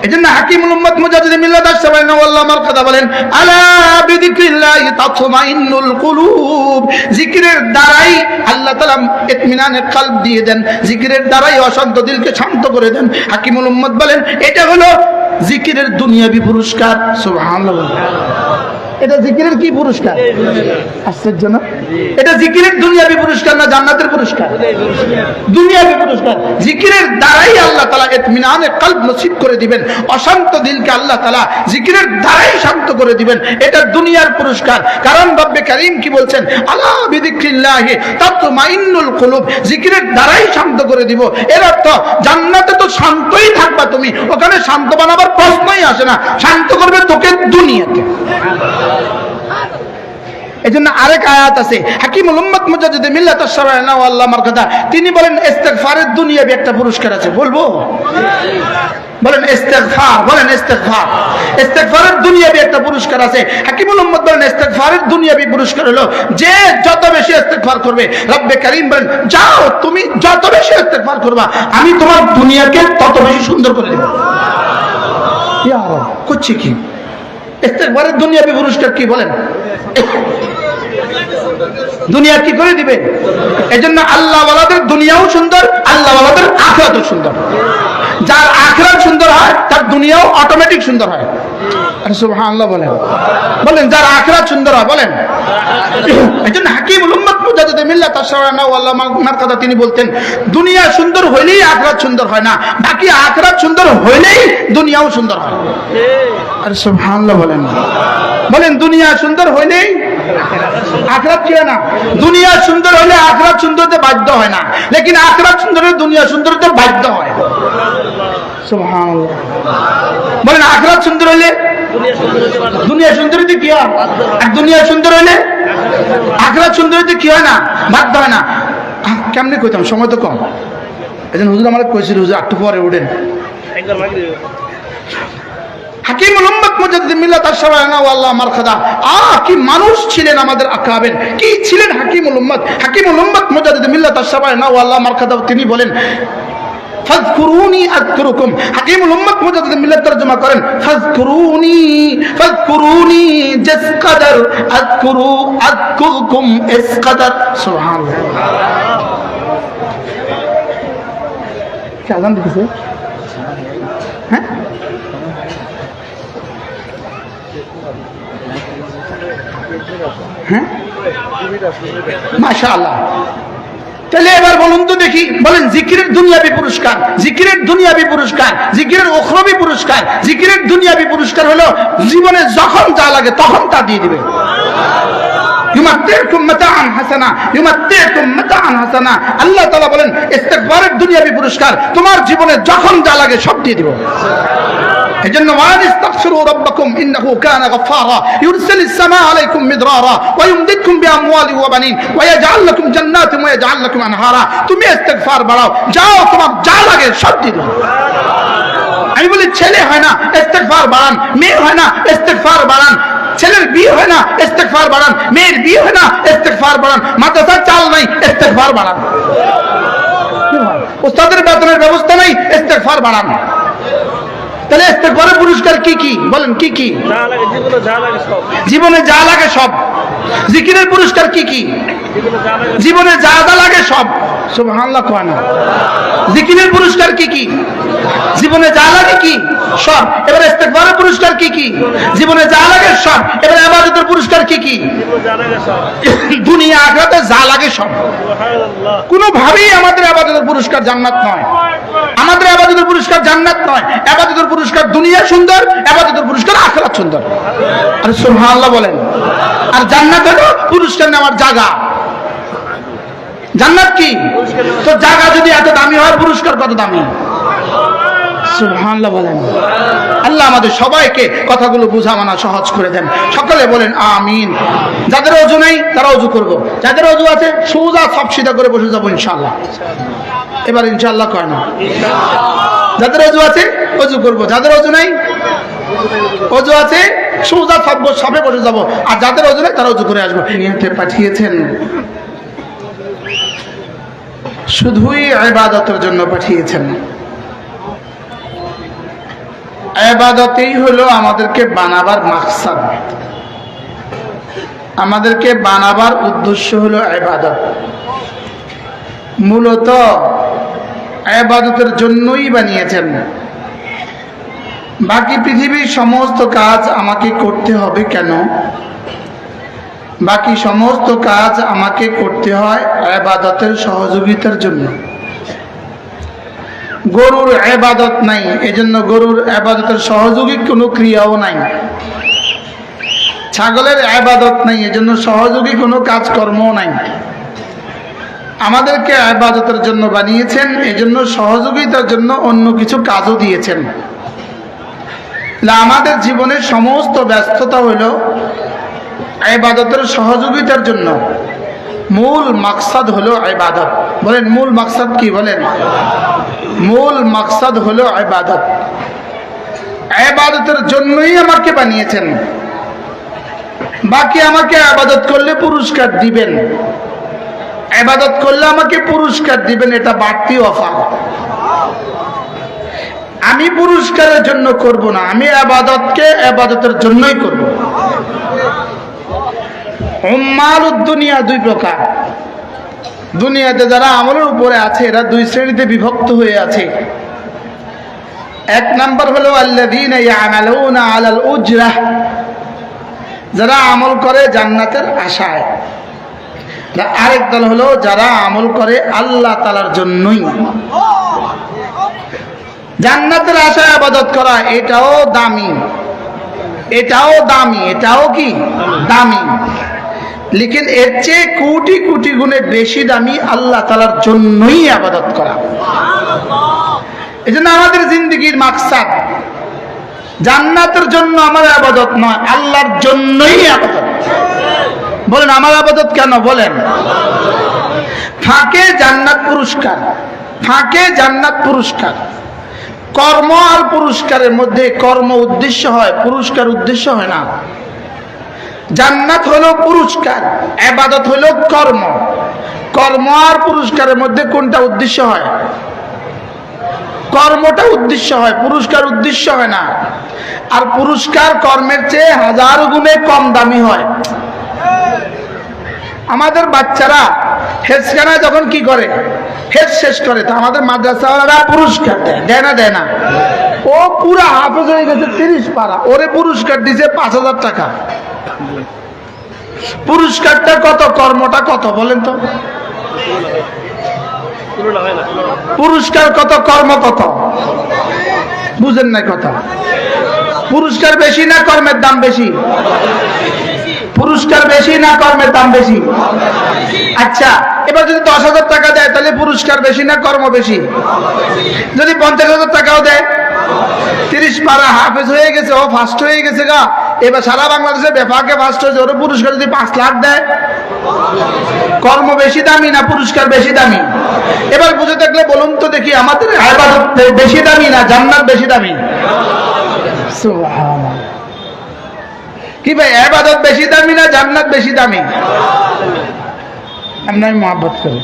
এজন্য হাকিমুল উম্মত মুজাদ্দিদ মিল্লাত আশ-শাবায়না ওয়াল্লাহ আমার কথা বলেন, আলা বিযিকরিল্লাহি তাতমাইন্নুল কুলুব। জিকিরের দ্বারাই আল্লাহ তাআলা ইতমিনানের কলব দিয়ে দেন, জিকিরের দ্বারাই অশান্ত দিলকে শান্ত করে দেন। হাকিমুল উম্মত বলেন এটা হলো জিকিরের দুনিয়াবি পুরস্কার। সুবহানাল্লাহ। এটা জিকিরের কি পুরস্কার? আশ্চর্য না? এটা জিকিরের দুনিয়াবি পুরস্কার না জান্নাতের পুরস্কার? দুনিয়াবি পুরস্কার। জিকিরের দ্বারাই আল্লাহ তাআলা ইতমিনানে কলব নসিব করে দিবেন, অশান্ত দিলকে আল্লাহ তাআলা জিকিরের দ্বারাই শান্ত করে দিবেন। এটা দুনিয়ার পুরস্কার। কারণ রব্বে কারীম কি বলছেন, আলা বিযিকরিল্লাহি তাতমাইন্নুল কুলুব, জিকিরের দ্বারাই শান্ত করে দিব। এর অর্থ জান্নাতে তো শান্তই থাকবা তুমি, ওখানে শান্ত বানাবার প্রশ্নই আসে না, শান্ত করবে তোকে দুনিয়াতে। এজন্য আরেক আয়াত আছে, হাকিমুল উম্মত মুজাদ্দিদ মিল্লাত আশ-শাবায়না ওয়াল্লাহ আমার কথা, তিনি বলেন ইস্তিগফারের দুনিয়াবি একটা পুরস্কার আছে। বলবো? বলেন ইস্তিগফার, বলেন ইস্তিগফার। ইস্তিগফারের দুনিয়াবি একটা পুরস্কার আছে। হাকিমুল উম্মত বলেন ইস্তিগফারের দুনিয়াবি পুরস্কার হলো যে যত বেশি ইস্তিগফার করবে, রব্বে কারীম বলেন যাও তুমি যত বেশি ইস্তিগফার করবা আমি তোমার দুনিয়াকে তত বেশি সুন্দর করে দেব। ইয়া রাব, করছি কি? ইস্তিগফারের দুনিয়াবি পুরস্কার কি বলেন? দুনিয়া কি করে দিবে? এজন্য আল্লাহ ওয়ালাদের দুনিয়াও সুন্দর, আল্লাহ ওয়ালাদের আখিরাতও সুন্দর। যার আখিরাত সুন্দর হয় তার দুনিয়াও অটোমেটিক সুন্দর হয়। সুবহানাল্লাহ বলেন, বলেন যার আখিরাত সুন্দর হয় বলেন। এজন্য হাকিমুল উম্মত মুজাদ্দিদ মিল্লাত আশ-শাবায়না ওয়াল্লাহ আমার কথা তিনি বলতেন দুনিয়া সুন্দর হইলেই আখিরাত সুন্দর হয় না, বাকি আখিরাত সুন্দর হইলেই দুনিয়াও সুন্দর হয়। আর সুবহানাল্লাহ বলেন, বলেন দুনিয়া সুন্দর হইলেই আখিরাত কি হয় না? দুনিয়া সুন্দর হলে আখিরাত সুন্দর হতে বাধ্য হয় না, লেকিন আখিরাত সুন্দর হলে দুনিয়া সুন্দর হতে বাধ্য হয়। সুবহানাল্লাহ বলেন, আখিরাত সুন্দর হলে দুনিয়া সুন্দর হতে কি হয়? আর দুনিয়া সুন্দর হলে আখিরাত সুন্দর হতে কি হয় না? বাধ্য হয় না। কেমনে কইতাম, সময় তো কম। এজন্য হুজুর আমাকে কইছিল হুজুর একটু পরে উঠেন। হাকিমুল উম্মত মুজাদ্দিদ মিল্লাত আশ-শাবায়না ওয়াল্লাহ আমার খোদা, কি মানুষ ছিলেন আমাদের আকাবের, কি ছিলেন হাকিমুল উম্মত। হাকিমুল উম্মত মুজাদ্দিদ মিল্লাত আশ-শাবায়না ওয়াল্লাহ আমার খোদা তিনি বলেন ফাযকুরুনি আযকুরুকুম। হাকিমুল উম্মত মুজাদ্দিদ মিল্লাত তরজমা করেন ফাযকুরুনি জাস কদর আযকুরুকুম ইস কদর। সুবহানাল্লাহ। কি আযান দিতেছে? হ্যাঁ হ্যাঁ মাশাআল্লাহ। তাহলে এবার বলুন তো দেখি, বলেন জিকিরের দুনিয়াবি পুরস্কার, জিকিরের দুনিয়াবি পুরস্কার, জিকিরের উখরাবি পুরস্কার। জিকিরের দুনিয়াবি পুরস্কার হলো জীবনে যখন যা লাগে তখন তা দিয়ে দিবে। ইউমাত্তিউকুম মাতাআন হাসানা, ইউমাত্তিউকুম মাতাআন হাসানা। আল্লাহ তাআলা বলেন ইস্তিগফারের দুনিয়াবি পুরস্কার, তোমার জীবনে যখন যা লাগে সব দিয়ে দিব। এজন্য ওয়ানিস্তাগফিরু রাব্বাকুম ইন্নাহু কানা গফফারা ইউরসিলিস সামাআ আলাইকুম মিদরারা ওয়া ইউমদিদকুম বিআমওয়ালি ওয়া বানিন ওয়া ইয়াজআল লাকুম জান্নাতিন ওয়া ইয়াজআল লাকুম আনহারা। তুমি ইস্তিগফার বাড়াও, যাও তোমার যা লাগে সব দিয়ে দাও। আমি বলি ছেলে হয় না ইস্তিগফার বাড়ান, মেয়ে হয় না ইস্তিগফার বাড়ান, ছেলের বিয়ে হয় না ইস্তিগফার বাড়ান, মেয়ের বিয়ে হয় না ইস্তিগফার বাড়ান, মাদ্রাসার চাল নাই ইস্তিগফার বাড়ান, উস্তাদের বেতনের ব্যবস্থা নাই ইস্তিগফার বাড়ান। তাহলে ইস্তিগফারের পুরস্কার কি কি বলেন? কি কি? জীবনে যা লাগে সব। জিকিরের পুরস্কার কি কি? জীবনে যা যা লাগে সব। সুবহানাল্লাহ কোয়া না। জিকিরের পুরস্কার কি কি? জীবনে যা লাগে কি সব। এবার ইস্তিগফারের পুরস্কার কি কি? জীবনে যা লাগে সব। এবার ইবাদতের পুরস্কার কি কি? দুনিয়া আখিরাতে যা লাগে সব। কোনোভাবেই আমাদের ইবাদতের পুরস্কার জান্নাত নয়, আমাদের ইবাদতের পুরস্কার জান্নাত নয়। ইবাদতের পুরস্কার দুনিয়া সুন্দর, ইবাদতের পুরস্কার আখিরাত সুন্দর। আর সুবহানাল্লাহ বলেন। আর জান্নাত হলো পুরস্কার নেওয়ার জায়গা। জান্নাত কি? তো জায়গা যদি এত দামি হয় পুরস্কার কত দামি। সুবহানাল্লাহ বলেন। আল্লাহ আমাদের সবাইকে কথাগুলো বুঝা মানা সহজ করে দেন। সকলে বলেন আমিন। যাদের ওযু নেই তারা ওযু করব, যাদের ওযু আছে সোজা সব সিধা করে বসে যাবো ইনশাআল্লাহ। এবার ইনশাআল্লাহ কয় না? যাদের ওযু আছে ওযু করব, যাদের ওযু নাই ওযু আছে সোজা সবে বসে যাব, আর যাদের ওযু নেই তারা ওযু করে আসবো। নিয়তে পাঠিয়েছেন, শুধুই ইবাদতের জন্য পাঠিয়েছেন। ইবাদতই হলো আমাদেরকে বানাবার মাকসাদ, আমাদেরকে বানাবার উদ্দেশ্য হলো ইবাদত। মূলত ইবাদতের জন্যই বানিয়েছেন। বাকি পৃথিবীর সমস্ত কাজ আমাকে করতে হবে কেন? বাকি সমস্ত কাজ আমাকে করতে হয় ইবাদতের সহযোগিতার জন্য। গরুর ইবাদত নাই, এজন্য গরুর ইবাদতের সহযোগী কোনো ক্রিয়াও নাই। ছাগলের ইবাদত নাই, এজন্য সহযোগী কোনো কাজকর্মও নাই। আমাদেরকে ইবাদতের জন্য বানিয়েছেন, এজন্য সহযোগিতার জন্য অন্য কিছু কাজও দিয়েছেন। আমাদের জীবনের সমস্ত ব্যস্ততা হইল ইবাদতের সহযোগিতার জন্য। মূল মাকসাদ হলো ইবাদত। বলেন মূল মাকসাদ কি? বলেন মূল মাকসাদ হলো ইবাদত। ইবাদতের জন্যই আমাকে বানিয়েছেন। বাকি আমাকে ইবাদত করলে পুরস্কার দিবেন, ইবাদত করলে আমাকে পুরস্কার দিবেন, এটা বাড়তি অফার। আমি পুরস্কারের জন্য করব না, আমি ইবাদতকে ইবাদতের জন্যই করব। উম্মালুদ দুনিয়া দুই প্রকার। দুনিয়াতে যারা আমলের উপরে আছে এরা দুই শ্রেণীতে বিভক্ত হয়ে আছে। এক নাম্বার হলো আল্লাযীনা ইয়ামালুনা আলাল উজরাহ, যারা আমল করে জান্নাতের আশায়। আরেক দল হলো যারা আমল করে আল্লাহ তাআলার জন্যই। জান্নাতের আশায় ইবাদত করা এটাও দামি, এটাও দামি, এটাও কি দামি, লেকিন এর চেয়ে কোটি কোটি গুণে বেশি দামি আল্লাহ তাআলার জন্যই ইবাদত করা। এজন্য আমাদের জিন্দেগির মাকসাদ জান্নাতের জন্য আমার ইবাদত নয়, আল্লাহর জন্যই ইবাদত। বলেন আমার ইবাদত কেন? বলেন ফাঁকে জান্নাত পুরস্কার, ফাঁকে জান্নাত পুরস্কার। কর্ম আর পুরস্কারের মধ্যে কর্ম উদ্দেশ্য হয়, পুরস্কার উদ্দেশ্য হয় না। জান্নাত হলো পুরস্কার, ইবাদত হলো কর্ম। কর্ম আর পুরস্কারের মধ্যে কোনটা উদ্দেশ্য হয়? কর্মটা উদ্দেশ্য হয়, পুরস্কার উদ্দেশ্য হয় না। আর পুরস্কার কর্মের চেয়ে হাজার গুণে কম দামি হয়। আমাদের বাচ্চারা হেজখানা যখন কি করে, হেজ শেষ করে, তো আমাদের মাদ্রাসাওয়ালারা পুরস্কার দেয়, দেয় না? দেয় না? ও পুরা হাফেজ হয়ে গেছে 30 পারা, ওরে পুরস্কার দিছে 5000 টাকা। পুরস্কারটা কত, কর্মটা কত বলেন তো? পুরস্কার কত, কর্ম কত? বুঝেন না কথা? পুরস্কার বেশি না কর্মের দাম বেশি? পুরস্কার বেশি না কর্মের দাম বেশি? আচ্ছা, এবার যদি 10,000 টাকা দেয় তাহলে পুরস্কার বেশি না কর্ম বেশি? যদি 50,000 টাকাও দেয়, 30 পারা হাফেজ হয়ে গেছে, ও ফার্স্ট হয়ে গেছে গা, এবার সারা বাংলাদেশে বেফাকে ফার্স্ট হয়েছে, ওর পুরস্কার যদি 5 লাখ দেয়, কর্ম বেশি দামি না পুরস্কার বেশি দামি? এবার বুঝে থাকলে বলুন তো দেখি, আমাদের ইবাদত বেশি দামি না জান্নাত বেশি দামি? সুবহানাল্লাহ। কি ভাই, ইবাদত বেশি দামি না জান্নাত বেশি দামি? আমি মহব্বত করি,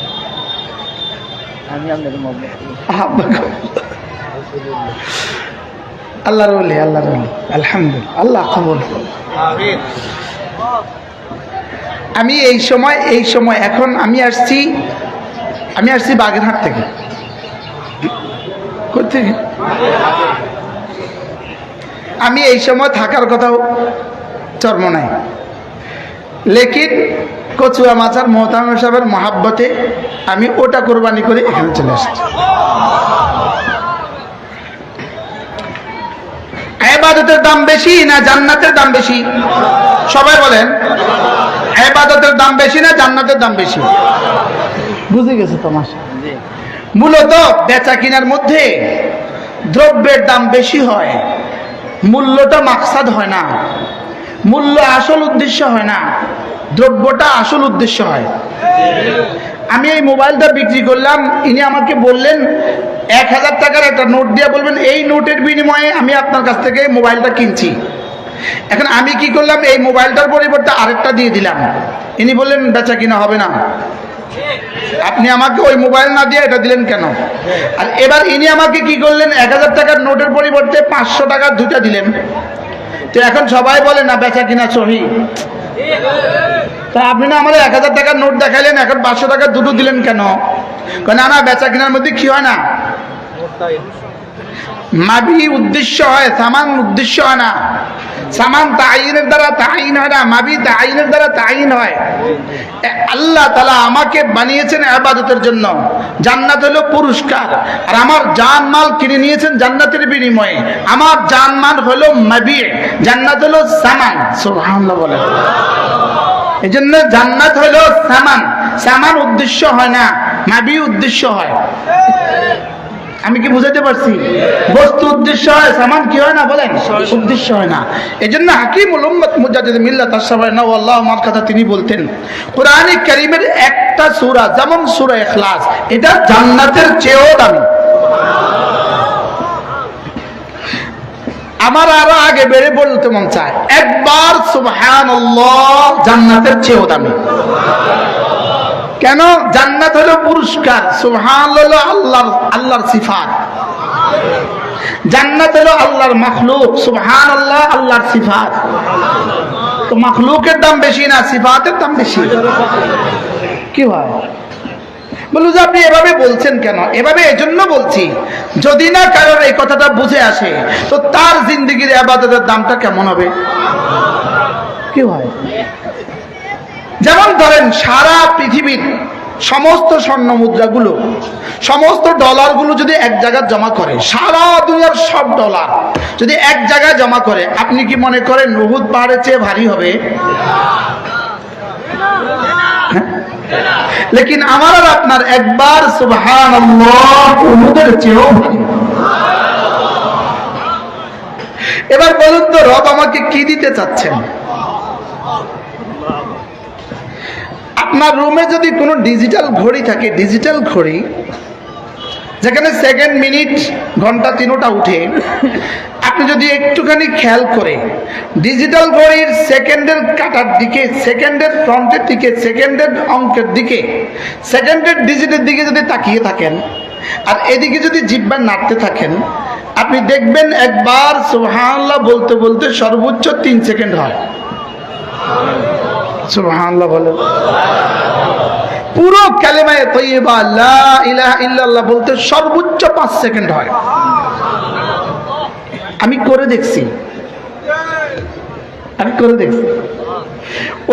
আমি আপনাকে মহব্বত করি। আল্লাহর ওলি, আল্লাহর ওলি, আলহামদুলিল্লাহ, আল্লাহ কবুল করুন। আমিন। আমি এই সময় এখন আমি আসছি বাগেরহাট থেকে। কোথেকে? আমি এই সময় থাকার কথাও চর্ম নাই, লেকিন কচুয়া মাছার মোহতামিম সাহেবের মহাব্বতে আমি ওটা কোরবানি করে এখানে চলে আসছি। ইবাদতের দাম বেশি না জান্নাতের দাম বেশি? সবাই বলেন, ইবাদতের দাম বেশি না জান্নাতের দাম বেশি? বুঝে গেছে তোমাশা? মূলত বেচা কিনার মধ্যে দ্রব্যের দাম বেশি হয়, মূল্যটা মাকসাদ হয় না, মূল্য আসল উদ্দেশ্য হয় না, দ্রব্যটা আসল উদ্দেশ্য হয়। আমি এই মোবাইলটা বিক্রি করলাম, ইনি আমাকে বললেন 1000 টাকার একটা নোট দিয়ে বলবেন এই নোটের বিনিময়ে আমি আপনার কাছ থেকে মোবাইলটা কিনছি। এখন আমি কি করলাম, এই মোবাইলটার পরিবর্তে আরেকটা দিয়ে দিলাম। ইনি বললেন বেচা কিনা হবে না। আপনি আমাকে ওই মোবাইল না দিয়ে এটা দিলেন কেন? আর এবার ইনি আমাকে কি করলেন, 1000 টাকার নোটের পরিবর্তে 500 টাকার দুটা দিলেন। তো এখন সবাই বলে না বেচা কিনা সহি। তা আপনি না আমাদের 1000 টাকার নোট দেখাইলেন, এখন 500 টাকার দুটো দিলেন কেন? না না, বেচা কিনার মধ্যে কি হয় না, মাবি উদ্দেশ্য হয়, সামান উদ্দেশ্য হয় না। সামান তাইনের দ্বারা তাইন হয় না, মাবি তাইনের দ্বারা তাইন হয়। আল্লাহ তাআলা আমাকে বানিয়েছেন ইবাদতের জন্য, জান্নাত হলো পুরস্কার, আর আমার জান মাল কিনে নিয়েছেন জান্নাতের বিনিময়ে। আমার জান মাল হলো মাবি, জান্নাত হলো সামান। সুবহানাল্লাহ বলেন। এই জন্য জান্নাত হলো সামান, সামান উদ্দেশ্য হয় না, মাবি উদ্দেশ্য হয়। আমি কি বুঝাতে পারছি? বস্তু উদ্দেশ্য হয়, সামান কি হয় না বলেন, উদ্দেশ্য হয় না। এই জন্য হাকিমুল উম্মত মুজাদ্দিদ মিল্লাত আশ-শাবানা ওয়াল্লাহু মার কথা তিনি বলতেন, কোরআনে কারীমের একটা সূরা যেমন সূরা ইখলাস, এটা জান্নাতের চেয়েও দামি। আমার আরো আগে বেড়ে বলতে মন চায়, একবার সুবহানাল্লাহ জান্নাতের চেয়েও দামি। কেন? জান্নাত হলো পুরস্কার, সুবহানাল্লাহ আল্লাহর সিফাত। জান্নাত হলো আল্লাহর মাখলুক, সুবহানাল্লাহ আল্লাহর সিফাত। তো মাখলুকের দাম বেশি না সিফাতের দাম বেশি? কি হয় বলুন যে আপনি এভাবে বলছেন কেন? এভাবে এজন্য বলছি, যদি না কারোর এই কথাটা বুঝে আসে তো তার জিন্দেগির ইবাদতের দামটা কেমন হবে? কি হয়? যেমন ধরেন সারা পৃথিবীর সমস্ত স্বর্ণ মুদ্রাগুলো, সমস্ত ডলারগুলো যদি এক জায়গায় জমা করে, সারা দুনিয়ার সব ডলার যদি এক জায়গায় জমা করে, আপনি কি মনে করেন উহুদ পাহাড়ের চেয়ে ভারী হবে? লেকিন আমার আর আপনার একবার সুবহানাল্লাহ উহুদের চেয়েও ভারী। এবার বলুন তো, রব আমাকে কি দিতে চাচ্ছেন? আপনার রুমে যদি কোনো ডিজিটাল ঘড়ি থাকে, ডিজিটাল ঘড়ি যেখানে সেকেন্ড, মিনিট, ঘন্টা তিনোটা উঠে, আপনি যদি একটুখানি খেয়াল করে ডিজিটাল ঘড়ির সেকেন্ডের কাটার দিকে, সেকেন্ডের ফ্রন্টের দিকে, সেকেন্ডের অঙ্কের দিকে, সেকেন্ডের ডিজিটের দিকে যদি তাকিয়ে থাকেন আর এদিকে যদি জিহ্বা নাড়তে থাকেন, আপনি দেখবেন একবার সুবহানাল্লাহ বলতে বলতে সর্বোচ্চ 3 সেকেন্ড হয়। সুবহানাল্লাহ বলে। পুরো কালেমায়ে তাইয়্যিবা লা ইলাহা ইল্লাল্লাহ বলতে সর্বোচ্চ 5 সেকেন্ড হয়। আমি করে দেখছি।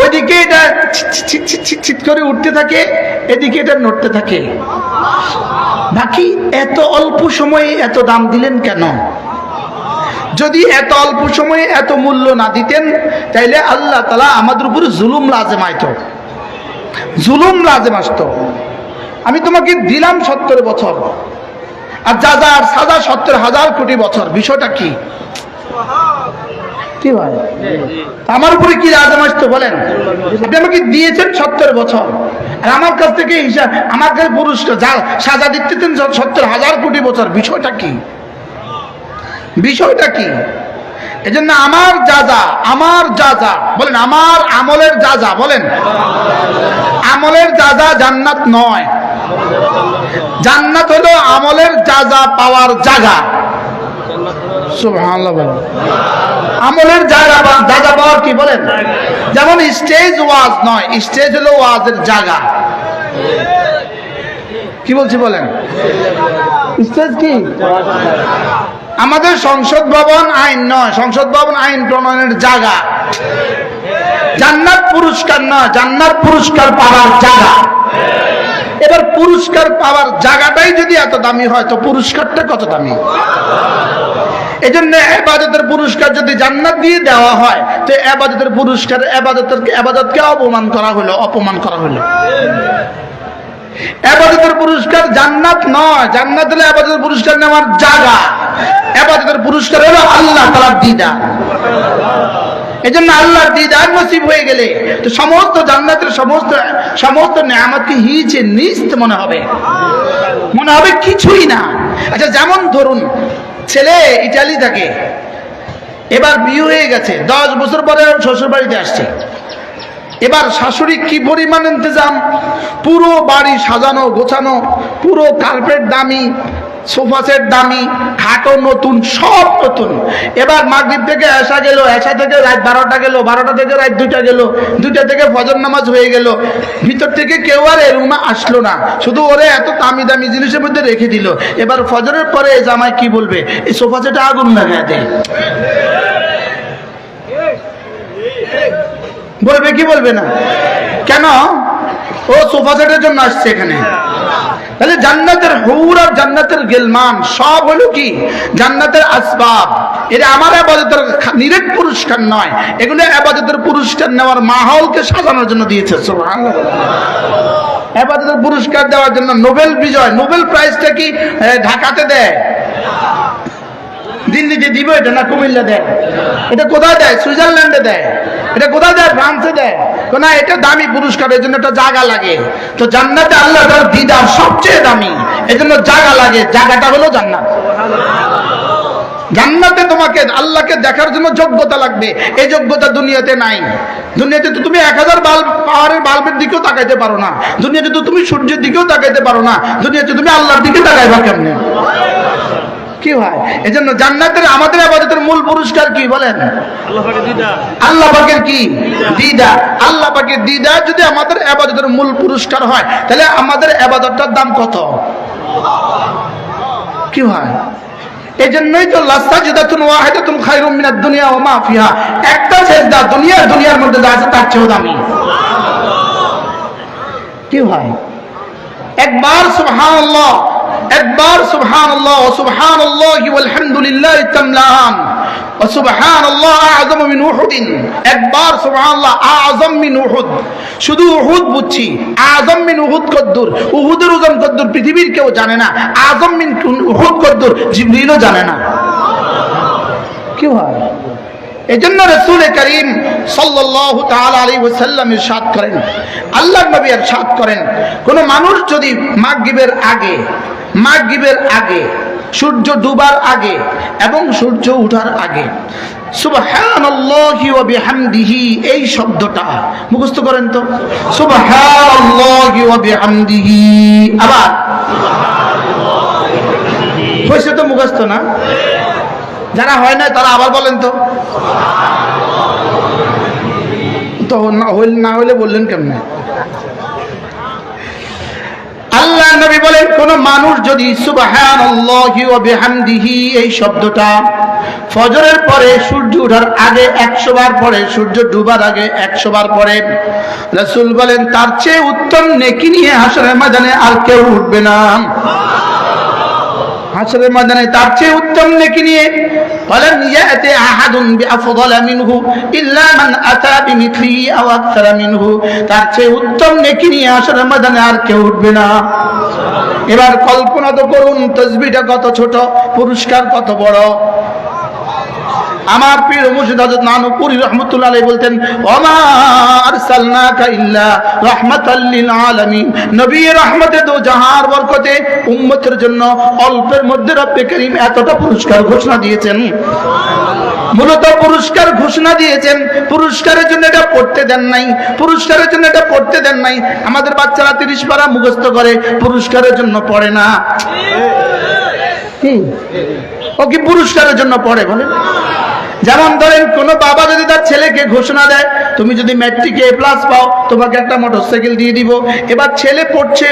ওইদিকে এটা ছিট করে উঠতে থাকে, এদিকে এটা নড়তে থাকে। বাকি এত অল্প সময়ে এত দাম দিলেন কেন? যদি এত অল্প সময়ে এত মূল্য না দিতেন তাইলে আল্লাহ তাআলা আমাদের উপর জুলুম লাজেম আইতো, জুলুম লাজেম আসতো। আমি তোমাকে দিলাম 70 বছর আর যার সাজা 70,000 কোটি বছর, বিষয়টা কি? কি ভাই, আমার উপরে কি লাজেম আসতো বলেন? আপনি আমাকে দিয়েছেন 70 বছর আর আমার কাছ থেকে হিসাব, আমার কাছে পুরস্কার যা সাজা দিতেন 70,000 কোটি বছর, বিষয়টা কি? বিষয়টা কি? এজন্য আমার যা বলেন, আমার আমলের যা বলেন, আমলের যা জান্নাত নয়। জান্নাত হলো আমলের যা পাওয়ার জায়গা। সুবহানাল্লাহ বলেন। আমলের জায়গা যা পাওয়ার কি বলেন? যেমন স্টেজ ওয়াজ নয়, স্টেজ হলো ওয়াজের জায়গা। কি বলছি বলেন? স্টেজ কি? আমাদের সংসদ ভবন আইন নয়, সংসদ ভবন আইন প্রণয়নের জায়গা। জান্নাত পুরস্কার নয়, জান্নাত পুরস্কার পাওয়ার জায়গা। এবার পুরস্কার পাওয়ার জায়গাটাই যদি এত দামি হয় তো পুরস্কারটা কত দামি? এজন্য ইবাদতের পুরস্কার যদি জান্নাত দিয়ে দেওয়া হয় তো ইবাদতের পুরস্কার ইবাদতকে অপমান করা হলো। ইবাদতের পুরস্কার জান্নাত নয়, জান্নাত হলো ইবাদতের পুরস্কার নেওয়ার জায়গা। ইবাদতের পুরস্কার হলো আল্লাহ তাআলার দিদার। এজন্য আল্লাহর দিদার নসিব হয়ে গেলে তো সমস্ত জান্নাতের সমস্ত নেয়ামতকে হিচে নিস্ত মনে হবে কিছুই না। আচ্ছা, যেমন ধরুন ছেলে ইটালি থাকে, এবার বিয়ে হয়ে গেছে, 10 বছর পরে শ্বশুর বাড়িতে আসছে। এবার শাশুড়ি কি পরিমাণ ইন্তজাম, পুরো বাড়ি সাজানো গোছানো, পুরো কার্পেট দামি, সোফা সেট দামি, খাটও নতুন, সব নতুন। এবার মাগরিব থেকে এশা গেল, এশা থেকে রাত 12টা গেল, 12টা থেকে রাত 2টা গেল, 2টা থেকে ফজর নামাজ হয়ে গেল, ভিতর থেকে কেউ আর এ রুমে আসলো না, শুধু ওরে এত দামি দামি জিনিসের মধ্যে রেখে দিল। এবার ফজরের পরে জামাই কি বলবে, এই সোফা সেটে আগুন লাগায় দেয়, বলবে কি বলবে না? কেন? ও সোফা সেটের জন্য আসছে এখানে। তাহলে জান্নাতের হুর আর জান্নাতের গেলমান সব হলো কি জান্নাতের আসবাব। এটা আমার ইবাদতের নিরেট পুরস্কার নয়, এগুলো ইবাদতের পুরস্কার নেওয়ার মাহলকে সাজানোর জন্য দিয়েছে। সুবহানাল্লাহ। ইবাদতের পুরস্কার দেওয়ার জন্য নোবেল বিজয়, নোবেল প্রাইজটা কি ঢাকাতে দেয়, দিল্লিতে দিব এটা না কুমিল্লা দেয়? এটা কোথায় দেয়? সুইজারল্যান্ডে দেয়। এটা কোথায় দেয়? ফ্রান্সে দেয়। না, এটা দামি পুরস্কার, এর জন্য একটা জায়গা লাগে। তো জান্নাতে আল্লাহ তাআলার দিদার সবচেয়ে দামি, এর জন্য জায়গা লাগে, জায়গাটা হলো জান্নাত। জান্নাতে তোমাকে আল্লাহকে দেখার জন্য যোগ্যতা লাগবে, এই যোগ্যতা দুনিয়াতে নাই। দুনিয়াতে তো তুমি 1000 পাওয়ারের বাল্বের দিকেও তাকাইতে পারো না, দুনিয়াতে তো তুমি সূর্যের দিকেও তাকাইতে পারো না, দুনিয়াতে তুমি আল্লাহর দিকে তাকাইবা কেমনে? কি হয়? এজন্য জান্নাতের আমাদের ইবাদতের মূল পুরস্কার কি বলেন? আল্লাহ পাকের কি দিদা। আল্লাহ পাকের দিদা যদি আমাদের ইবাদতের মূল পুরস্কার হয়, তাহলে আমাদের ইবাদতটার দাম কত? কি হয়? এজন্যই তো লাসাজদাতুন ওয়াহিদাতুন খায়রুম মিনাদ দুনিয়া ওয়া মা ফিহা, একটা সেজদা দুনিয়ার মধ্যে যা আছে তার চেয়েও দামি। কি হয়? একবার সুবহানাল্লাহ, একবার সুবহানাল্লাহ ওয়া সুবহানাল্লাহি ওয়াল হামদুলিল্লাহি তামলান ওয়া সুবহানাল্লাহ আযম মিন উহুদ। একবার সুবহানাল্লাহ আযম মিন উহুদ, শুধু উহুদ বুঝছি, আযম মিন উহুদ কদ্দুর, উহুদের ওজন কদ্দুর পৃথিবীর কেউ জানে না, আযম মিন উহুদ কদ্দুর জিবরিলও জানে না। কি হয়? এজন্য রাসূল করিম সাল্লাল্লাহু তাআলা আলাইহি ওয়াসাল্লাম ইরশাদ করেন, আল্লাহর নবী ইরশাদ করেন, কোন মানুষ যদি মাগরিবের আগে, সূর্য ডুবার আগে এবং সূর্য ওঠার আগে সুবহানাল্লাহি ওয়া বিহামদিহি এই শব্দটা মুখস্থ করেন তো, সুবহানাল্লাহি ওয়া বিহামদিহি, আবার হয়েছে তো মুখস্থ না? যারা হয় না তারা আবার বলেন তো, না হইলে বললেন কেমনে? আল্লাহ নবী বলেন, কোন মানুষ যদি সুবহানাল্লাহি ওয়া বিহামদিহি এই শব্দটা ফজরের পরে, সূর্য ওঠার আগে 100 বার পড়ে, সূর্য ডুবার আগে 100 বার পড়ে, রাসূল বলেন তার চেয়ে উত্তম নেকি নিয়ে হাশরের ময়দানে আর কেউ উঠবে না। হাশরের ময়দানে তার চেয়ে উত্তম নেকি নিয়ে ওয়ালাম ইয়াতি আহাদুন বিআফদালা মিনহু ইল্লা মান আতা বিমিথলিহি আও আকতারা মিনহু, তার চেয়ে উত্তম নেকি নিয়ে হাশরের ময়দানে আর কেউ উঠবে না। এবার কল্পনা তো করুন, তাসবিহটা কত ছোট, পুরস্কার কত বড়। আমার পীর মুর্শিদ হযরত নানুপুরী রাহমাতুল্লাহ আলাইহি বলতেন, ওয়ামা আরসালনাকা ইল্লা রাহমাতাল লিল আলামিন, নবী রহমতে দো জাহার বরকতে উম্মতের জন্য অল্পের মধ্যে রব্বে করিম এতটা পুরস্কার ঘোষণা দিয়েছেন। মূলত পুরস্কার ঘোষণা দিয়েছেন, পুরস্কারের জন্য এটা পড়তে দেন নাই, পুরস্কারের জন্য এটা পড়তে দেন নাই। আমাদের বাচ্চারা 30 পারা মুখস্থ করে, পুরস্কারের জন্য পড়ে না। ও কি পুরস্কারের জন্য পড়ে বলেন? যেমন ধরেন কোন বাবা যদি তার ছেলেকে ঘোষণা দেয়, তুমি যদি ম্যাট্রিকে A+ পাও তোমাকে একটা মোটরসাইকেল দিয়ে দিব। এবার ছেলে পড়ছে,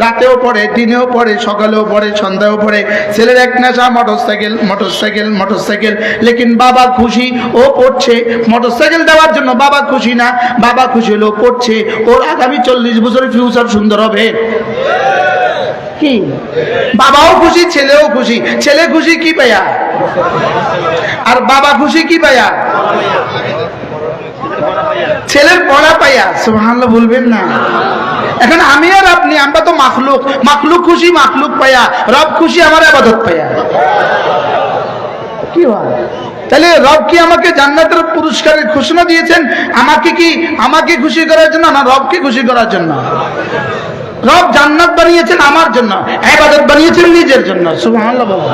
রাতেও পড়ে, দিনেও পড়ে, সকালেও পড়ে, সন্ধ্যাও পড়ে, ছেলের এক নেশা মোটরসাইকেল। লেকিন বাবা খুশি, ও পড়ছে, মোটরসাইকেল দেওয়ার জন্য বাবা খুশি না, বাবা খুশি হলো পড়ছে, ওর আগামী 40 বছরের ফিউচার সুন্দর হবে। কি বাবাও খুশি, ছেলেও খুশি। ছেলে খুশি কি পায়া, আর বাবা খুশি কি পায়া? ছেলের পড়া পায়া। সুবহানাল্লাহ বলবেন না? এখন আমি আর আপনি, আমরা তো মাখলুক খুশি, মাখলুক পায়া, রব খুশি আমার ইবাদত পায়া। কি হয়? তাহলে রব কি আমাকে জান্নাতের পুরস্কারের ঘোষণা দিয়েছেন আমাকে খুশি করার জন্য না রবকে খুশি করার জন্য? রব জান্নাত বানিয়েছেন আমার জন্য, ইবাদত বানিয়েছেন নিজের জন্য। সুবহানাল্লাহ বলুন।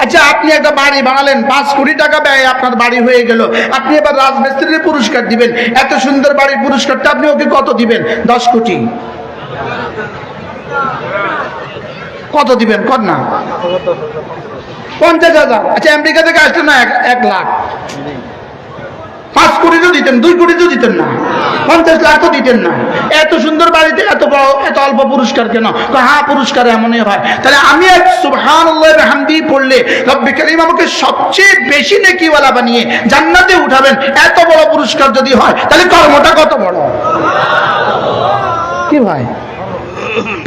আচ্ছা, আপনি একটা বাড়ি বানালেন, 5 কোটি টাকা ব্যয় আপনার বাড়ি হয়ে গেল, আপনি এবার রাজমিস্ত্রির পুরস্কার দিবেন, এত সুন্দর বাড়ির পুরস্কারটা আপনি ওকে কত দিবেন? 10 কোটি। কত দিবেন কর না? 50,000। আচ্ছা, আমেরিকা থেকে আসলেন না 1 লাখ, 5 কোটি তো দিতেন, 2 কোটি তো দিতেন না, 50 লাখ তো দিতেন না। এত সুন্দর বাড়িতে এত বড় এত অল্প পুরস্কার কেন? হ্যাঁ, পুরস্কার এমনই হয়। তাহলে আমি এক সুবহানাল্লাহ ওয়া বিহামদিহি পড়লে রব্বে কারীম আমাকে সবচেয়ে বেশি নেকিওয়ালা বানিয়ে জান্নাতে উঠাবেন, এত বড় পুরস্কার যদি হয় তাহলে কর্মটা কত বড়? কি ভাই,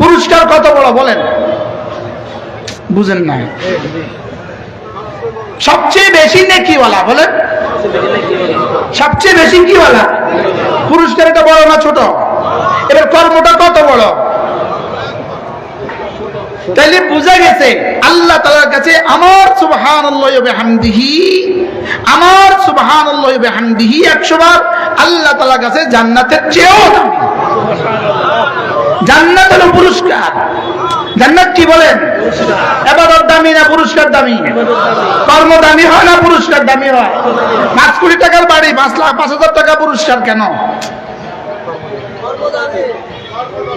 পুরস্কার কত বড় বলেন? বুঝেন না? সবচেয়ে বেশি নেকিওয়ালা বলেন, সবচেয়ে বেশি কিওয়ালা? পুরস্কার এটা বড় না ছোট? এবার কর্মটা কত বড়? তাইলে বুঝা গেছে আল্লাহ তাআলার কাছে আমার সুবহানাল্লাহি ওয়া বিহামদিহি, আমার সুবহানাল্লাহি ওয়া বিহামদিহি 100 বার আল্লাহ তাআলার কাছে জান্নাতের চেয়েও দামি। জান্নাত হলো পুরস্কার। জান্নাত কি বলেন? ইবাদত দামি না পুরস্কার দামি? কর্ম দামি হয় না পুরস্কার দামি হয়? 5 কোটি টাকার বাড়ি 5,00,000 টাকা পুরস্কার কেন?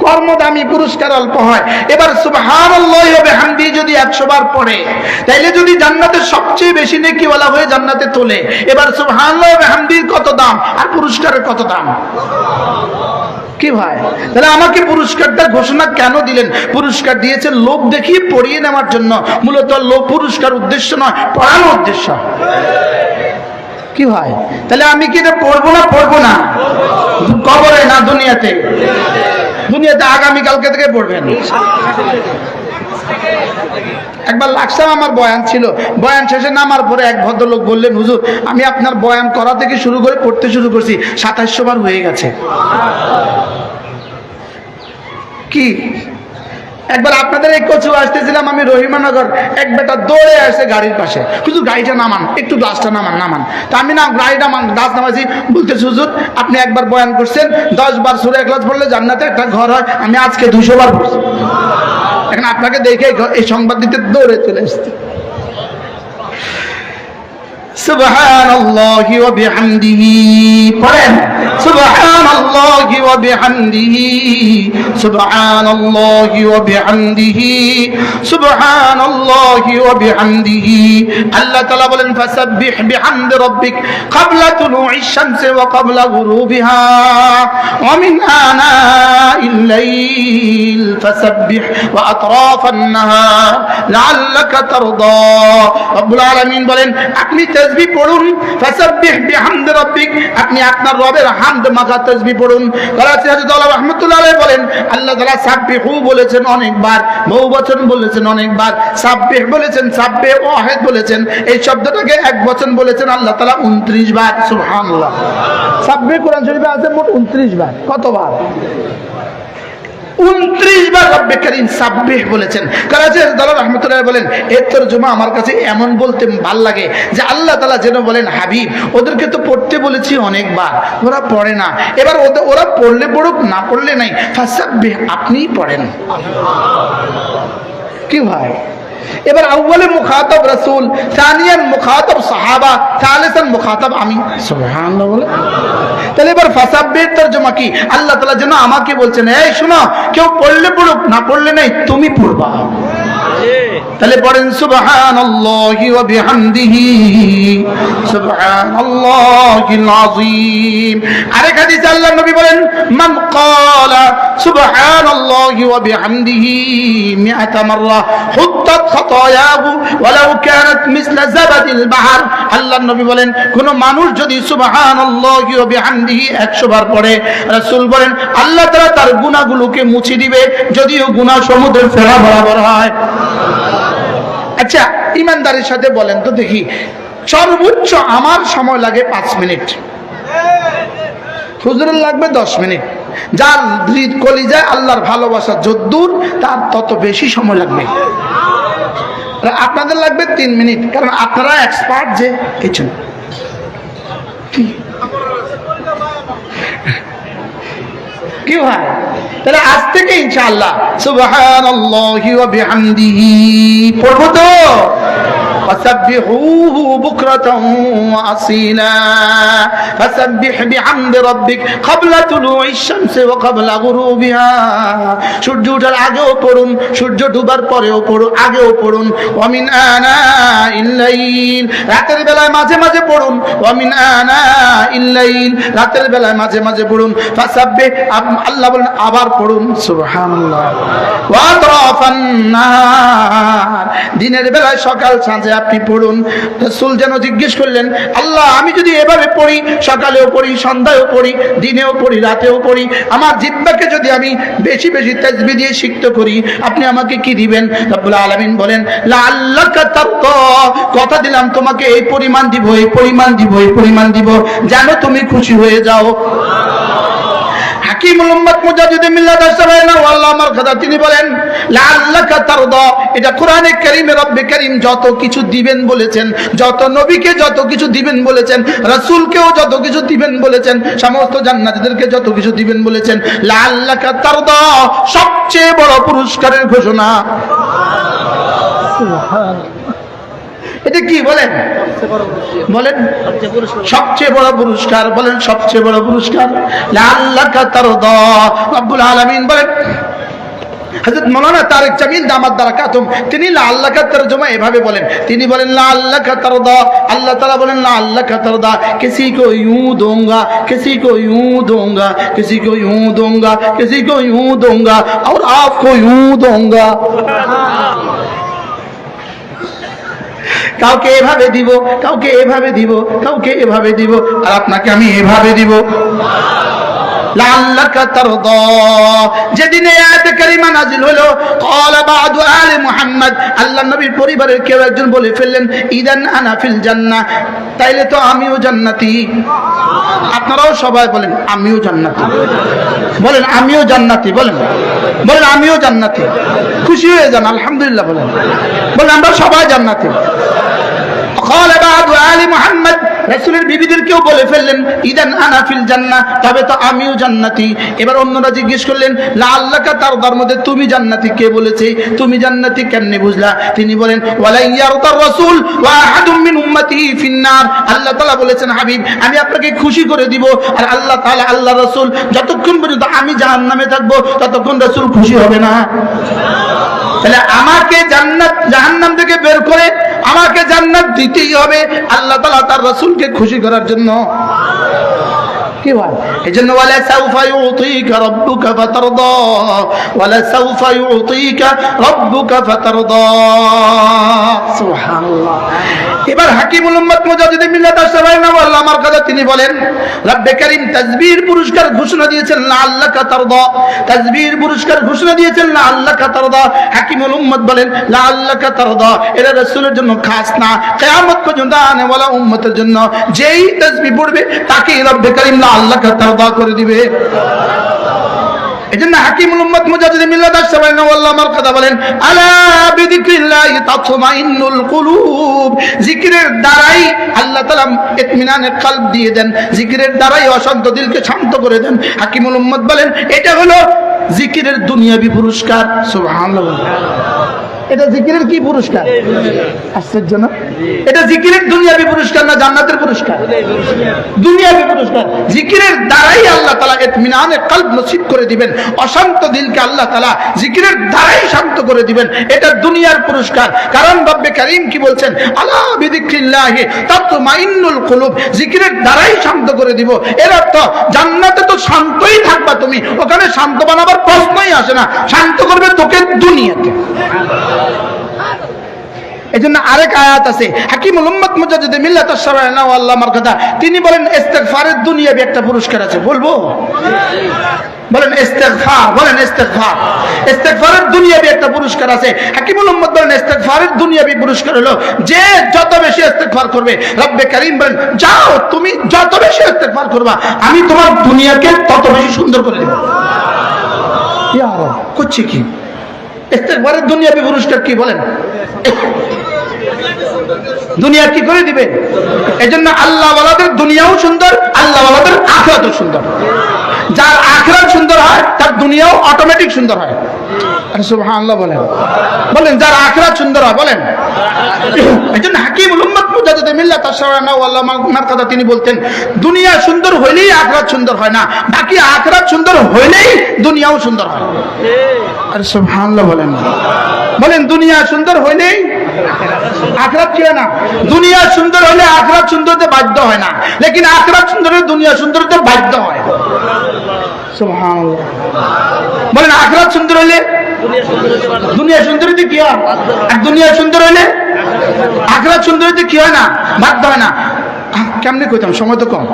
কর্ম দামি, পুরস্কার অল্প হয়। এবার সুবহানাল্লাহি ওয়া বিহামদিহি যদি 100 বার পড়ে, তাইলে যদি জান্নাতের সবচেয়ে বেশি নেকিওয়ালা হয়ে জান্নাতে তোলে, এবার সুবহানাল্লাহি ওয়া বিহামদিহির কত দাম আর পুরস্কারের কত দাম? কি ভাই, তাহলে আমাকে পুরস্কারটা ঘোষণা কেন দিলেন? পুরস্কার দিয়েছেন লোক দেখিয়ে পড়িয়ে নেওয়ার জন্য। মূলত লোক পুরস্কার উদ্দেশ্য নয়, পড়ানোর উদ্দেশ্য। কি ভাই, তাহলে আমি কি এটা পড়বো না? পড়বো না কবরে না দুনিয়াতে? দুনিয়াতে আগামীকালকে থেকে পড়বেন। একবার লাকসাম আমার বয়ান ছিল, বয়ান শেষে নামার পরে এক ভদ্রলোক বললেন, হুজুর আমি আপনার বয়ান করা থেকে শুরু করে পড়তে শুরু করছি, 2700 বার হয়ে গেছে। কি একবার আপনাদের এই কচু আসতেছিলাম আমি রহিমানগর, এক বেটা দৌড়ে আসে গাড়ির পাশে, হুজুর গাড়িটা নামান, একটু গ্লাসটা নামান। তো আমি না গাড়িটা গ্লাস নামাইছি, বলতেছি হুজুর আপনি একবার বয়ান করছেন 10 বার সূরা ইখলাস পড়লে জান্নাতে একটা ঘর হয়, আমি আজকে 200 বার পড়ছি। এখন আপনাকে দেখে এই সংবাদ দিতে দৌড়ে চলে এসেছি। সুবহানাল্লাহি ওয়া বিহামদিহি পড়েন, সুবহানাল্লাহি ওয়া বিহামদিহি, সুবহানাল্লাহি ওয়া বিহামদিহি, সুবহানাল্লাহি ওয়া বিহামদিহি। আল্লাহ তাআলা বলেন ফাসাব্বিহ বিহামদি রাব্বিক ক্বাবলা তুলুইশ শামসি ওয়া ক্বাবলা গুরুবিহা ওয়া মিন আনাইল লাইল ফাসাব্বিহ ওয়া আতরাফান নাহার লাআল্লাকা তারদা। রব্বুল আলামিন বলেন আপনি তাসবিহ পড়ুন, ফাসাব্বিহ বিহামদি রাব্বিক, আপনি আপনার রবের হামদ মাখা তাসবিহ পড়ুন। করাচি হযরত আল্লাহ রাহমাতুল্লাহ আলাইহি বলেন আল্লাহ তাআলা সাব্বিহু বলেছেন অনেকবার, বহুবচন বলেছেন অনেকবার, সাব্বিহ বলেছেন, সাব্বিহ ওয়াহিদ বলেছেন, এই শব্দটাকে এক বচন বলেছেন আল্লাহ তাআলা 29 বার। সুবহানাল্লাহ। সাব্বিহ কোরআন শরীফে আছে মোট 29 বার। কতবার? 29 বার রব্বে কারীম সাব্বিহ বলেছেন। করাচি হযরত আল্লাহ রাহমাতুল্লাহ বলেন এর তরজমা আমার কাছে এমন বলতে ভাল লাগে যে আল্লাহ তাআলা যেন বলেন হাবিব ওদেরকে তো পড়তে বলেছি অনেকবার, ওরা পড়ে না, এবার ওরা পড়লে পড়ুক, না পড়লে নাই, ফাসাব্বিহ আপনিই পড়েন। কি ভাই, এবার আউয়ালে মুখাতাব রাসূল, সানিয়ান মুখাতাব সাহাবা, সালিসান মুখাতাব আমি। সুবহানাল্লাহ বলে। তাহলে এবার ফাসাব্বিহ তরজমা কি? আল্লাহ তাআলা যেন আমাকে বলছেন এই শোনো, কেউ পড়লে পড়ুক, না পড়লে নাই, তুমি পড়বা। তাহলে পড়েন সুবহানাল্লাহি ওয়া বিহামদিহি, সুবহানাল্লাহিল আযীম। আরেক হাদিসে আল্লাহর নবী বলেন মান ক্বালা সুবহানাল্লাহি ওয়া বিহামদিহি 100 মাররা হুত্তাত খাতায়াহু ওয়ালাউ কানাত মিসলা যাবাদিল বাহর। আল্লাহর নবী বলেন কোন মানুষ যদি সুবহানাল্লাহি ওয়া বিহামদিহি 100 বার পড়ে, রাসূল বলেন আল্লাহ তাআলা তার গুনাহগুলোকে মুছে দিবে, যদিও গুনাহ সমুদ্রের ফেনা বরাবর হয়। আচ্ছা ইমানদারের সাথে বলেন তো দেখি, সর্বোচ্চ আমার সময় লাগে 5 মিনিট, হুজুরের লাগবে 10 মিনিট, যার হৃদ কলিজায় আল্লাহর ভালোবাসা যদ্দূর তার তত বেশি সময় লাগবে। আপনাদের লাগবে 3 মিনিট, কারণ আপনারা এক্সপার্ট যে কিছু। কি হয়? তাহলে আজ থেকে ইনশাআল্লাহ সুবহানাল্লাহি ওয়া বিহামদিহি পড়বো তো। فسبحوه بكرة وأصيلا فسبح بحمد ربك قبل طلوع الشمس وقبل غروبها সূর্য ওঠার আগেও পড়ুন, সূর্য ডুবার পরেও পড়ুন, আগেও পড়ুন। ওয়ামিন আনাইল লাইল, রাতের বেলায় মাঝে মাঝে পড়ুন। ওয়ামিন আনাইল লাইল, রাতের বেলায় মাঝে মাঝে পড়ুন। ফাসাব্বিহ, আল্লাহ বলেন আবার পড়ুন সুবহানাল্লাহ। ওয়া আতরাফান নাহার, দিনের বেলায় সকাল সাঁঝে আপনি পড়ুন। রাসূল যেন জিজ্ঞেস করলেন, আল্লাহ আমি যদি এভাবে পড়ি, সকালেও পড়ি, সন্ধ্যায়ও পড়ি, দিনেও পড়ি, রাতেও পড়ি, আমার জিহ্বাকে যদি আমি বেশি বেশি তাসবিহ দিয়ে সিক্ত করি, আপনি আমাকে কি দিবেন? রব্বুল আলামিন বলেন লাআল্লাকা তারদা, কথা দিলাম তোমাকে এই পরিমাণ দিব, এই পরিমাণ দিব, এই পরিমাণ দিব, যেন তুমি খুশি হয়ে যাও। হাকিমুল উম্মাত মুজাদ্দিদে মিল্লাত আশরাফ আল্লাহ আমার কথা তিনি বলেন লাআল্লাকা তারদা, এটা কোরআনে কারীমে রব্বে কারীম যত কিছু দিবেন বলেছেন, যত নবীকে যত কিছু দিবেন বলেছেন, রাসূলকেও যত কিছু দিবেন বলেছেন, সমস্ত জান্নাতীদেরকে যত কিছু দিবেন বলেছেন, লাআল্লাকা তারদা সবচেয়ে বড় পুরস্কারের ঘোষণা। সুবহানাল্লাহ, এটা কি বলেন? বলেন সবচেয়ে বড় পুরস্কার, বলেন সবচেয়ে বড় পুরস্কার। লাআল্লাকা তারদা, রব্বুল আলামিন বলেন, হযরত মাওলানা তারেক জামিল দামাত বারাকাতুহু তিনি লাআল্লাকা তরজমা এভাবে বলেন, তিনি বলেন লাআল্লাকা তারদা, আল্লাহ তাআলা বলেন লাআল্লাকা তারদা, किसी को यूं दूंगा, किसी को यूं दूंगा, किसी को यूं दूंगा, किसी को यूं दूंगा और आपको यूं दूंगा। কাউকে এভাবে দিব, কাউকে এভাবে দিব, কাউকে এভাবে দিব, আর আপনাকে আমি এভাবে দিব। লাআল্লাকা তারদা, যেদিন আয়াতে কারিমা নাযিল হলো, ক্বালা বা'দু আলি মুহাম্মদ, আল্লাহর নবীর পরিবারের কেউ একজন বলে ফেললেন ইদান আনা ফিল জান্নাহ, তাইলে তো আমিও জান্নাতি। আপনারাও সবাই বলেন আমিও জান্নাতি, বলেন আমিও জান্নাতি, বলেন বলেন আমিও জান্নাতি, খুশি হয়ে যান আলহামদুলিল্লাহ বলেন, বলেন আমরা সবাই জান্নাতি। ক্বালা বা'দু আলি মুহাম্মদ, রাসূলের বিবিদেরকেও বলে ফেললেন ইদান আনা ফিল জান্নাহ, তবে তো আমিও জান্নাতি। এবার অন্যরা জিজ্ঞেস করলেন লাআল্লাকা তারদার মধ্যে তুমি জান্নাতি কে বলেছে, তুমি জান্নাতি কেমনে বুঝলা? তিনি বলেন ওয়ালা ইয়ারদার রাসূল ওয়া আহাদুম মিন উম্মতিহি ফিন্নার, আল্লাহ তাআলা বলেছেন হাবিব আমি আপনাকে খুশি করে দিব, আর আল্লাহ তাআলা আল্লাহ রাসূল যতক্ষণ পর্যন্ত আমি জাহান্নামে থাকবো ততক্ষণ রাসূল খুশি হবে না। তাহলে আমাকে জান্নাত জাহান্নাম থেকে বের করে আমাকে জান্নাত দিতেই হবে আল্লাহ তাআলা তার রাসূলকে খুশি করার জন্য। কি বল? এজন্য ওয়ালা সাউফা ইউতিকা রাব্বুকা ফাতারদা, ওয়ালা সাউফা ইউতিকা রাব্বুকা ফাতারদা। সুবহানাল্লাহ। এবার হাকিমুল উম্মাত মুজাদ্দিদে মিল্লাত আশরাফ আল্লাহ আমার কথা তিনি বলেন রব্বে কারীম তাসবিহর পুরস্কার ঘোষণা দিয়েছেন লাআল্লাকা তারদা, তাসবিহর পুরস্কার ঘোষণা দিয়েছেন লাআল্লাকা তারদা। হাকিমুল উম্মাত বলেন লাআল্লাকা তারদা এটা রাসূলের জন্য খাস না, কিয়ামত পর্যন্ত আনে ওয়ালা উম্মতের জন্য যেই তাসবিহ পড়বে তাকেই রব্বে কারীম লাআল্লাকা তারদা করে দিবে। এজন্য হাকিমুল উম্মাত মুজাদ্দিদে মিল্লাত আশরাফ আল্লাহ আমার কথা বলেন আলা বিযিকরিল্লাহি তাতমাইন্নুল কুলুব, জিকিরের দ্বারাই আল্লাহ তাআলা ইতমিনানের কলব দিয়ে দেন, জিকিরের দ্বারাই অশান্ত দিলকে শান্ত করে দেন। হাকিমুল উম্মাত বলেন এটা হলো জিকিরের দুনিয়াবি পুরস্কার। সুবহানাল্লাহ। এটা জিকিরের কি পুরস্কার? আশ্চর্য না? এটা জিকিরের দুনিয়াবি পুরস্কার না জান্নাতের পুরস্কার? দুনিয়াবি পুরস্কার। জিকিরের দ্বারাই আল্লাহ তাআলা ইতমিনানে কলব নসিব করে দিবেন, অশান্ত দিলকে আল্লাহ তাআলা জিকিরের দ্বারাই শান্ত করে দিবেন, এটা দুনিয়ার পুরস্কার। কারণ রব্বে কারীম কি বলছেন আলা বিযিকরিল্লাহি তাতমাইন্নুল কুলুব, জিকিরের দ্বারাই শান্ত করে দিব। এর অর্থ জান্নাতে তো শান্তই থাকবা তুমি, ওখানে শান্ত বানাবার প্রশ্নই আসে না, শান্ত করবে তোকে দুনিয়াতে। এজন্য আরেক আয়াত আছে হাকিমুল উম্মাত মুজাদ্দিদে মিল্লাত আশরাফ আল্লাহ আমার কথা তিনি বলেন ইস্তিগফারের দুনিয়াবি একটা পুরস্কার আছে। বলবো? বলেন ইস্তিগফার, বলেন ইস্তিগফার। ইস্তিগফারের দুনিয়াবি একটা পুরস্কার আছে। হাকিমুল উম্মাত বলেন ইস্তিগফারের দুনিয়াবি পুরস্কার হলো যে যত বেশি ইস্তিগফার করবে রব্বে কারীম বলেন যাও তুমি যত বেশি ইস্তিগফার করবা আমি তোমার দুনিয়াকে তত বেশি সুন্দর করে দেব। ইয়া রাব, করছে কি? ইস্তিগফারের দুনিয়াবি পুরস্কার কি বলেন? দুনিয়া কি করে দিবে? এজন্য আল্লাহ ওয়ালাদের দুনিয়াও সুন্দর, আল্লাহ ওয়ালাদের আখিরাতও সুন্দর। যার আখিরাত সুন্দর হয় হয় তার দুনিয়াও অটোমেটিক সুন্দর হয়। সুবহানাল্লাহ বলেন। বলেন যার আখিরাত সুন্দর হয়, বলেন। এই জন্য হাকিমুল উম্মাত মুজাদ্দিদ মিল্লাত আশ-শাওরানা ওয়াল্লাহ মারকাদা তিনি বলতেন দুনিয়া সুন্দর হইলেই আখিরাত সুন্দর হয় না, বাকি আখিরাত সুন্দর হইলেই দুনিয়াও সুন্দর হয়। আর সুবহানাল্লাহ বলেন। বলেন দুনিয়া সুন্দর হইলেই আখিরাত কি হয় না? দুনিয়া সুন্দর হলে আখিরাত সুন্দর হতে বাধ্য হয় না, লেকিন আখিরাত সুন্দর হলে দুনিয়া সুন্দর হতে বাধ্য হয়। সুবহানাল্লাহ বলেন। আখিরাত সুন্দর হলে দুনিয়া সুন্দর হতে কি হয়? আর দুনিয়া সুন্দর হলে আখিরাত সুন্দর হতে কি হয় না? বাধ্য হয় না। কেমনে কইতাম, সময় তো কম।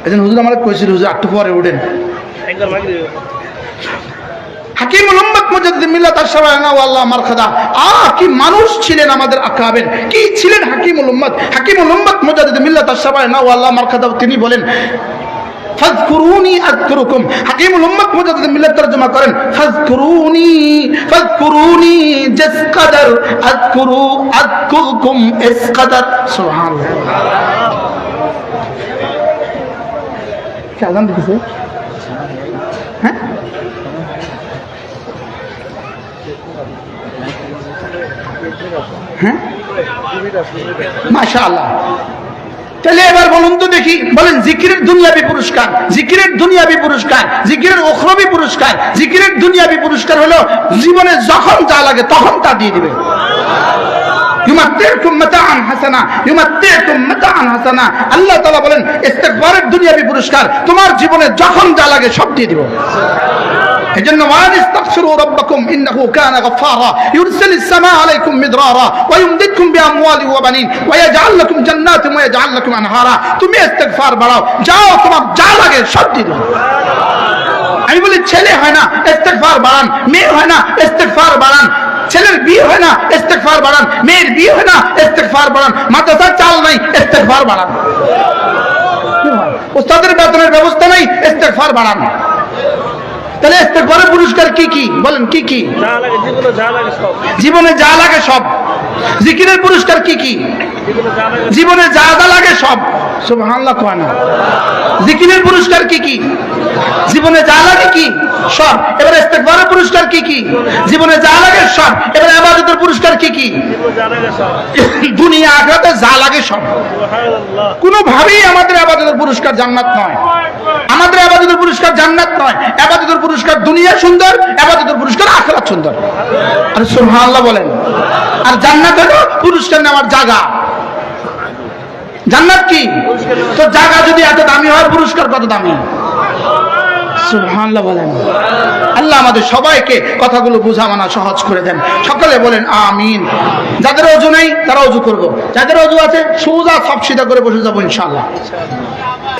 এজন হুজুর আমার কইছিল হুজুর একটু পরে উঠেন। হাকিমুল উম্মাত মুজাদ্দিদ মিল্লাত আশ-শাওরানা ওয়াল্লাহ মারকাদা কি মানুষ ছিলেন আমাদের আকাবের, কি ছিলেন হাকিমুল উম্মাত। হাকিমুল উম্মাত মুজাদ্দিদ মিল্লাত আশ-শাওরানা ওয়াল্লাহ মারকাদা তিনি বলেন ফাযকুরুনি আযকুরুকুম। হাকিমুল উম্মাত মুজাদ্দিদ মিল্লাত তরজমা করেন ফাযকুরুনি জাসকাদার আযকুরুকুম ইসকাদার। সুবহানাল্লাহ। কি আযান দিতেছে? হ্যাঁ হ্যাঁ মাশাআল্লাহ। তাহলে এবার বলুন তো দেখি, বলেন জিকিরের দুনিয়াবি পুরস্কার, জিকিরের দুনিয়াবি পুরস্কার, জিকিরের উখরাবি পুরস্কার। জিকিরের দুনিয়াবি পুরস্কার হলো জীবনে যখন যা লাগে তখন তা দিয়ে দিবে। ইউমাত্তিউকুম মাতাআন হাসানা, ইউমাত্তিউকুম মাতাআন হাসানা। আল্লাহ তাআলা বলেন ইস্তিগফারের দুনিয়াবি পুরস্কার তোমার জীবনে যখন যা লাগে সব দিয়ে দিব। এজন্য ওয়ানিস্তাগফিরু রাব্বাকুম ইন্নাহু কানা গাফফারা ইউরসিলিস সামাআ আলাইকুম মিদরারা ওয়া ইউমদিদকুম বিআমওয়ালিন ওয়া বানিন ওয়া ইয়াজআল লাকুম জান্নাতিন ওয়া ইয়াজআল লাকুম আনহারা। তুমি ইস্তিগফার বাড়াও, যাও তোমার যা লাগে সব দিয়ে দেব। আমি বলি ছেলে হয় না ইস্তিগফার বাড়ান, মেয়ে হয় না ইস্তিগফার বাড়ান, ছেলের বিয়ে হয় না ইস্তিগফার বাড়ান, মেয়ের বিয়ে হয় না ইস্তিগফার বাড়ান, মাদ্রাসার চাল নাই ইস্তিগফার বাড়ান, উস্তাদের বেতনের ব্যবস্থা নাই ইস্তিগফার বাড়ান। তাহলে ইস্তিগফারের পুরস্কার কি কি? বলেন কি কি? জীবনে যা লাগে সব। জিকিরের পুরস্কার কি কি? জীবনে যা যা লাগে সব। সুবহানাল্লাহ কোয়া না। জিকিরের পুরস্কার কি কি? জীবনে যা লাগে কি সব। এবার ইস্তিগফারের পুরস্কার কি কি? জীবনে যা লাগে সব। এবার ইবাদতের পুরস্কার কি কি? দুনিয়া আখিরাতে যা লাগে সব। কোনোভাবেই আমাদের ইবাদতের পুরস্কার জান্নাত নয়, আমাদের ইবাদতের পুরস্কার জান্নাত নয়। ইবাদতের পুরস্কার দুনিয়া সুন্দর, ইবাদতের পুরস্কার আখিরাত সুন্দর। আর সুবহানাল্লাহ বলেন। আর জান্নাত হলো পুরস্কার নেওয়ার জায়গা। জান্নাত কি? তো জায়গা যদি এত দামি হয় পুরস্কার কত দামি। সুবহানাল্লাহ বলেন। আল্লাহ আমাদের সবাইকে কথাগুলো বুঝা মানা সহজ করে দেন। সকলে বলেন আমিন। যাদের ওযু নেই তারা ওযু করব, যাদের ওযু আছে সোজা সব সিধা করে বসে যাবো ইনশাআল্লাহ।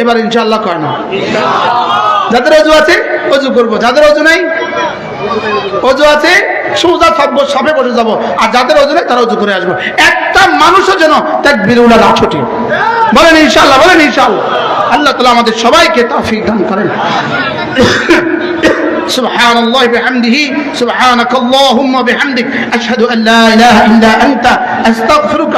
এবার ইনশাআল্লাহ কয় না। যাদের ওযু আছে ওযু করব, যাদের ওযু নাই ওযু আছে সোজা সবে বসে যাব, আর যাদের ওযু নেই তারা ওযু করে আসবো। একটা মানুষও যেন তাকবীরুল্লাহ না ছোটে। বলেন ইনশাআল্লাহ, বলেন ইনশাআল্লাহ। আল্লাহ তাআলা আমাদের সবাইকে তৌফিক দান করেন। سبحان الله بحمده سبحانك اللهم بحمدك أشهد أن لا إله إلا أنت أستغفرك